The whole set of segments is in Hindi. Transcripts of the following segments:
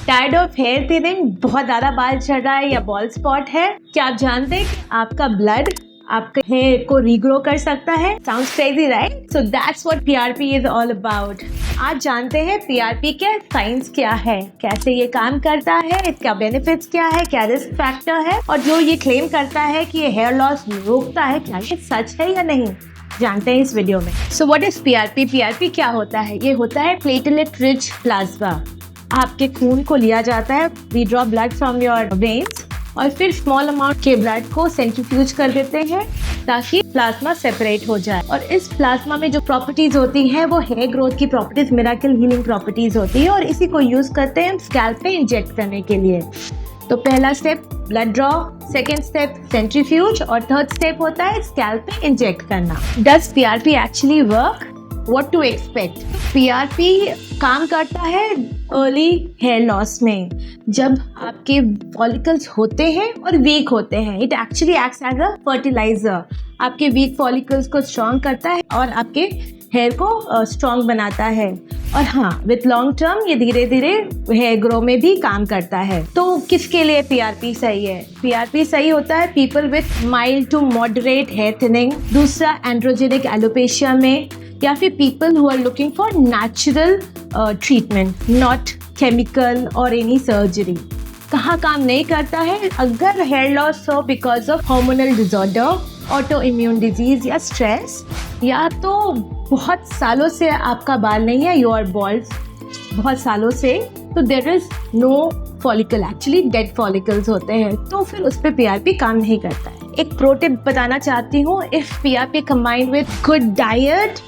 टायर्ड ऑफ हेयर थिनिंग, बहुत ज्यादा बाल झड़ रहा है या बॉल स्पॉट है? क्या आप जानते हैं कि आपका ब्लड आपके हेयर को रीग्रो कर सकता है? Sounds crazy right? So that's what PRP is all about. आज जानते हैं पीआरपी के साइंस क्या है, कैसे ये काम करता है, इसका बेनिफिट्स क्या है, क्या रिस्क फैक्टर है, और जो ये क्लेम करता है कि ये हेयर लॉस रोकता है, क्या ये सच है या नहीं, जानते हैं इस वीडियो में। So what is PRP? PRP क्या होता है? ये होता है प्लेटलेट रिच प्लाज्मा। आपके खून को लिया जाता है, we draw blood from your veins, और फिर स्मॉल अमाउंट के ब्लड को सेंट्रीफ्यूज कर देते हैं ताकि प्लाज्मा सेपरेट हो जाए। और इस प्लाज्मा में जो प्रॉपर्टीज होती हैं वो हेयर ग्रोथ की प्रॉपर्टीज, मिरेकल हीलिंग प्रॉपर्टीज होती है, और इसी को यूज करते हैं हम स्कैल्प पे इंजेक्ट करने के लिए। तो पहला step blood draw, second step centrifuge, और थर्ड स्टेप होता है स्कैल्प पे इंजेक्ट करना। Does PRP actually work? What to expect? PRP काम करता है अर्ली हेयर लॉस में, जब आपके फॉलिकल्स होते हैं और वीक होते हैं। It actually acts as a fertiliser, आपके वीक फॉलिकल्स को स्ट्रॉन्ग करता है और आपके हेयर को स्ट्रॉन्ग बनाता है। और हाँ, विथ लॉन्ग टर्म ये धीरे धीरे हेयर ग्रो में भी काम करता है। तो किसके लिए पीआरपी सही है? पीआरपी सही होता है people with mild to moderate hair thinning, दूसरा एंड्रोजेनिक एलोपेशिया में, या फिर people who are looking for natural treatment, not chemical or any surgery. कहाँ काम नहीं करता है? अगर हेयर लॉस हो because of hormonal disorder, autoimmune disease या स्ट्रेस, या तो बहुत सालों से आपका बाल नहीं है, यू आर बॉल्ड बहुत सालों से, तो there is no follicle, actually dead follicles होते हैं, तो फिर उस पर पीआरपी काम नहीं करता है। एक प्रो टिप बताना चाहती हूँ, if PRP combined with good diet,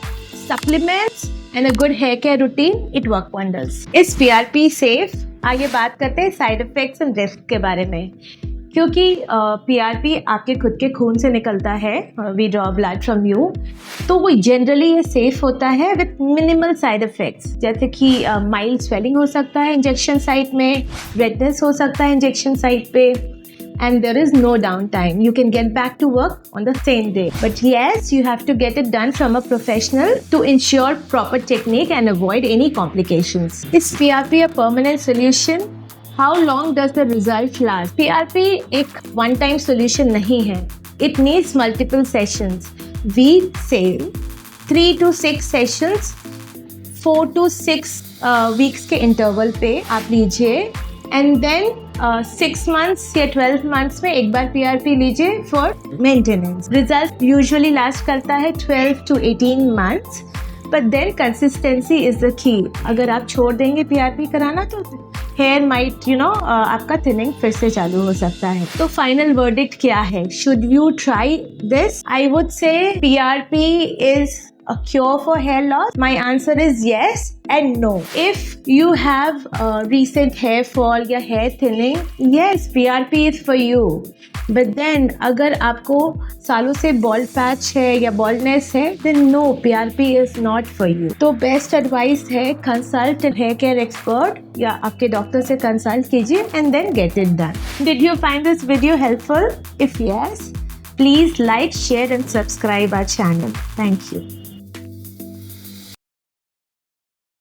supplements and a good hair care routine, it work wonders. Is PRP safe? आगे बात करते हैं साइड इफेक्ट्स एंड रिस्क के बारे में। क्योंकि PRP आपके खुद के खून से निकलता है, we draw blood from you, तो वो जनरली ये सेफ होता है विथ मिनिमल साइड इफेक्ट्स, जैसे कि माइल्ड स्वेलिंग हो सकता है इंजेक्शन साइट में, रेडनेस हो सकता है इंजेक्शन साइट पे, and there is no downtime. You can get back to work on the same day. But yes, you have to get it done from a professional to ensure proper technique and avoid any complications. Is PRP a permanent solution? How long does the result last? PRP एक one-time solution नहीं है. It needs multiple sessions. We say 3 to 6 sessions, 4 to 6 weeks के interval पे आप लीजिए, and then 6 months या 12 months में एक बार पीआरपी लीजिए for maintenance. Result usually last करता है 12 to 18 months, but then consistency is the key. अगर आप छोड़ देंगे पीआरपी कराना तो हेयर माइट आपका थिनिंग फिर से चालू हो सकता है। तो फाइनल वर्डिक्ट क्या है? Should you try this? I would say PRP is a cure for hair loss? My answer is yes and no. If you have recent hair fall या hair thinning, yes, PRP is for you. But then अगर आपको सालों से bald patch है या baldness है, then no, PRP is not for you. तो best advice है consult a hair care expert या आपके डॉक्टर से consult कीजिए and then get it done. Did you find this video helpful? If yes, please like, share and subscribe our channel. Thank you.